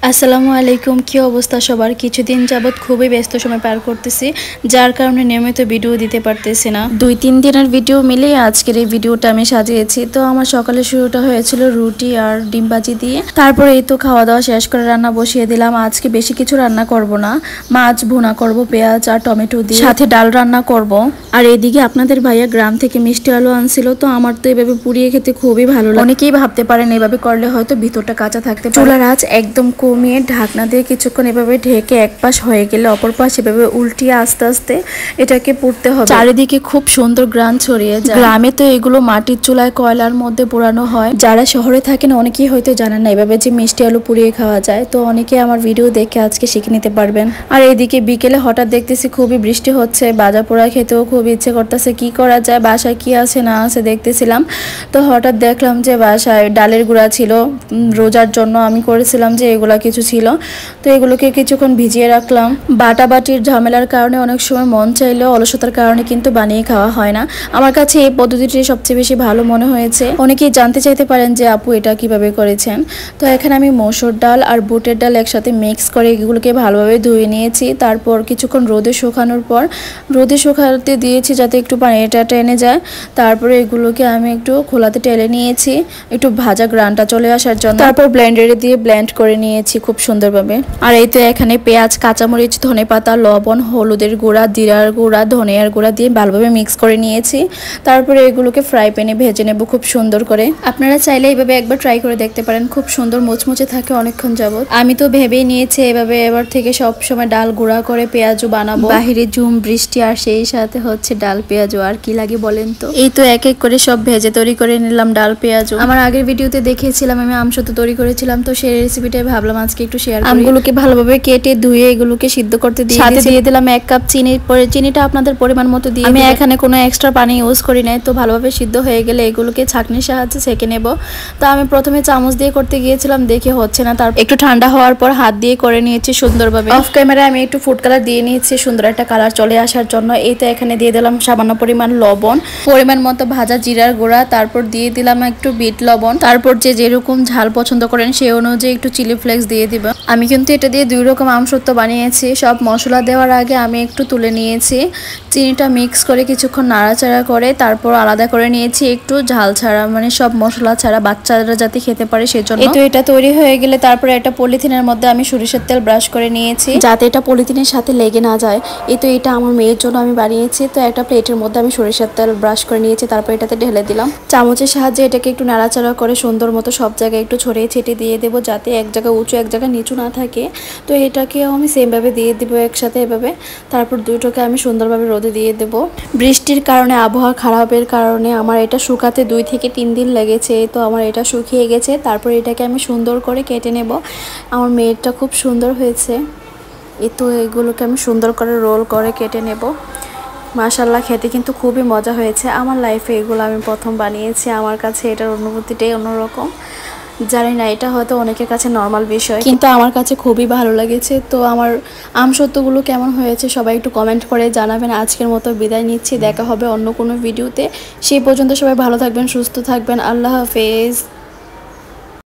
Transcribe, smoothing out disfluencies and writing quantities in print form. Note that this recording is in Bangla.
আসসালামু আলাইকুম। কি অবস্থা সবার? কিছুদিন যাবৎ খুবই ব্যস্ত সময় পার করতেছি, যার কারণে নিয়মিত ভিডিও দিতে পারতেছি না। 2-3 দিনের ভিডিও মিলিয়ে আজকের এই ভিডিওটা আমি সাজিয়েছি। তো আমার সকালে শুরুটা হয়েছিল রুটি আর ডিম ভাজি দিয়ে। তারপরে এই তো খাওয়া দাওয়া শেষ করে রান্না বসিয়ে দিলাম। আজকে বেশি কিছু রান্না করব না, মাছ ভুনা করব পেঁয়াজ আর টমেটো দিয়ে, সাথে ডাল রান্না করব। আর এদিকে আপনাদের ভাইয়া গ্রাম থেকে মিষ্টি আলু আনছিল, তো আমার তো এভাবে পুড়িয়ে খেতে খুবই ভালো লাগে। অনেকেই ভাবতে পারেন এভাবে করলে হয়তো ভিতরটা কাঁচা থাকতে পারে। চুলার আঁচ একদম কমিয়ে ঢাকনা দিয়ে কিছুক্ষণ এভাবে ঢেকে এক পাশ হয়ে গেলে অপর পাশ এভাবে উল্টিয়ে আস্তে আস্তে এটাকে পুড়তে হবে। চারিদিকে খুব সুন্দর গ্রান ছড়িয়ে যায়। গ্রামে তো এগুলো মাটির চুলায় কয়লার মধ্যে পোড়ানো হয়। যারা শহরে থাকেন অনেকেই হয়তো জানেন না এভাবে যে মিষ্টি আলু পুড়িয়ে খাওয়া যায়। তো অনেকে আমার ভিডিও দেখে আজকে শিখে নিতে পারবেন। আর এদিকে বিকেলে হঠাৎ দেখতেছি খুবই বৃষ্টি হচ্ছে, ভাজা পোড়া খেতেও খুব ইচ্ছে করতেছে। কি করা যায়, বাসায় কি আছে না আছে দেখতেছিলাম। তো হঠাৎ দেখলাম যে বাসায় ডালের গুঁড়া ছিল, রোজার জন্য আমি করেছিলাম যে এগুলা কিছু ছিল, তো এগুলোকে কিছুক্ষণ ভিজিয়ে রাখলাম। বাটাবাটির ঝামেলার কারণে অনেক সময় মন চাইলেও অলসতার কারণে কিন্তু বানিয়ে খাওয়া হয় না। আমার কাছে এই পদ্ধতিটি সবচেয়ে বেশি ভালো মনে হয়েছে। অনেকেই জানতে চাইতে পারেন যে আপু এটা কিভাবে করেছেন। তো এখানে আমি মসুর ডাল আর বুটের ডাল একসাথে মিক্স করে এগুলোকে ভালোভাবে ধুয়ে নিয়েছি। তারপর কিছুক্ষণ রোদে শুকানোর পর রোদে শুকাতে দিয়েছি যাতে একটু পানিটা টেনে যায়। তারপরে এগুলোকে আমি একটু খোলাতে টেলে নিয়েছি একটু ভাজা গ্রানটা চলে আসার জন্য। তারপর ব্লেন্ডারে দিয়ে ব্লেন্ড করে নিয়েছি খুব সুন্দরভাবে। আর এই তো এখানে পেঁয়াজ, কাঁচামরিচ, ধনেপাতা, লবণ, হলুদের গুঁড়া, জিরার গুঁড়া, ধনিয়ার গুঁড়া দিয়ে ভালোভাবে মিক্স করে নিয়েছি। তারপরে এগুলোকে ফ্রাই প্যানে ভেজে নেব খুব সুন্দর করে। আপনারা চাইলে এইভাবে একবার ট্রাই করে দেখতে পারেন, খুব সুন্দর মুচমুচে থাকে অনেকক্ষণ যাবত। আমি তো ভেবেই নিয়েছি এভাবে এবার থেকে সব সময় ডাল গুঁড়া করে পেঁয়াজও বানাবো। বাহিরে ঝুম বৃষ্টি আর সেই সাথে হচ্ছে ডাল পেঁয়াজও, আর কি লাগে বলেন তো। এই তো এক এক করে সব ভেজে তৈরি করে নিলাম ডাল পেঁয়াজও। আমার আগের ভিডিওতে দেখিয়েছিলাম আমি আমসত্ব তৈরি করেছিলাম, তো সেই রেসিপিটাই ভাবলাম আজকে একটু শেয়ার করি। আমগুলোকে ভালোভাবে কেটে ধুয়ে এগুলোকে সিদ্ধ করতে দিয়ে সাথে দিয়ে দিলাম 1 কাপ চিনি। পরে চিনিটা আপনাদের পরিমাণ মতো দিয়ে, আমি এখানে কোনো এক্সট্রা পানি ইউজ করি নাই। তো ভালোভাবে সিদ্ধ হয়ে গেলে এগুলোকে ছাঁকনির সাহায্যে ছেঁকে নেব। তো আমি প্রথমে চামচ দিয়ে করতে গিয়েছিলাম, দেখে হচ্ছে না, তারপর একটু ঠান্ডা হওয়ার পর হাত দিয়ে করে নিয়েছি সুন্দরভাবে। অফ ক্যামেরায় আমি একটু ফুড কালার দিয়ে নিয়েছি সুন্দর একটা কালার চলে আসার জন্য। এই তো এখানে দিয়ে দিলাম সামান্য পরিমাণ লবণ, পরিমাণ মতো ভাজা জিরার গুঁড়া, তারপর দিয়ে দিলাম একটু বিট লবণ, তারপর যে যেরকম ঝাল পছন্দ করেন সেই অনুযায়ী একটু চিলি ফ্লেক্স দিয়ে দিব। আমি কিন্তু এটা দিয়ে 2 রকম আমসত্ব বানিয়েছি। সব মশলা দেওয়ার আগে আমি একটু তুলে নিয়েছি, চিনিটা মিক্স করে কিছুক্ষণ নাড়াচাড়া করে তারপর আলাদা করে নিয়েছি একটু ঝাল ছাড়া, মানে সব মশলা ছাড়া, বাচ্চারা যাতে খেতে পারে সেজন্য। এই তো এটা তৈরি হয়ে গেলে তারপরে একটা পলিথিনের মধ্যে আমি সরিষার তেল ব্রাশ করে নিয়েছি যাতে এটা পলিথিনের সাথে লেগে না যায়। এই তো এটা আমার মেয়ের জন্য আমি বানিয়েছি। তো একটা প্লেটের মধ্যে আমি সরিষার তেল ব্রাশ করে নিয়েছি, তারপর এটাতে ঢেলে দিলাম। চামচের সাহায্যে এটাকে একটু নাড়াচাড়া করে সুন্দর মতো সব জায়গায় একটু ছড়িয়ে ছিটিয়ে দিয়ে দেবো যাতে এক জায়গায় উঁচু এক জায়গায় নিচু না থাকে। তো এটাকেও আমি সেমভাবে দিয়ে দিব একসাথে এভাবে। তারপর দুটোকে আমি সুন্দরভাবে রোদে দিয়ে দেব। বৃষ্টির কারণে, আবহাওয়া খারাপের কারণে আমার এটা শুকাতে 2 থেকে 3 দিন লেগেছে। তো আমার এটা শুকিয়ে গেছে। তারপর এটাকে আমি সুন্দর করে কেটে নেব। আমার মেয়েরটা খুব সুন্দর হয়েছে। এই তো এগুলোকে আমি সুন্দর করে রোল করে কেটে নেব। মাশাআল্লাহ, খেতে কিন্তু খুবই মজা হয়েছে। আমার লাইফে এগুলো আমি প্রথম বানিয়েছি। আমার কাছে এটার অনুভূতিটাই অন্যরকম। জানি না, এটা হয়তো অনেকের কাছে নর্মাল বিষয়, কিন্তু আমার কাছে খুবই ভালো লেগেছে। তো আমার আমসত্ত্বগুলো কেমন হয়েছে সবাই একটু কমেন্ট করে জানাবেন। আজকের মতো বিদায় নিচ্ছি, দেখা হবে অন্য কোনো ভিডিওতে। সেই পর্যন্ত সবাই ভালো থাকবেন, সুস্থ থাকবেন। আল্লাহ হাফেজ।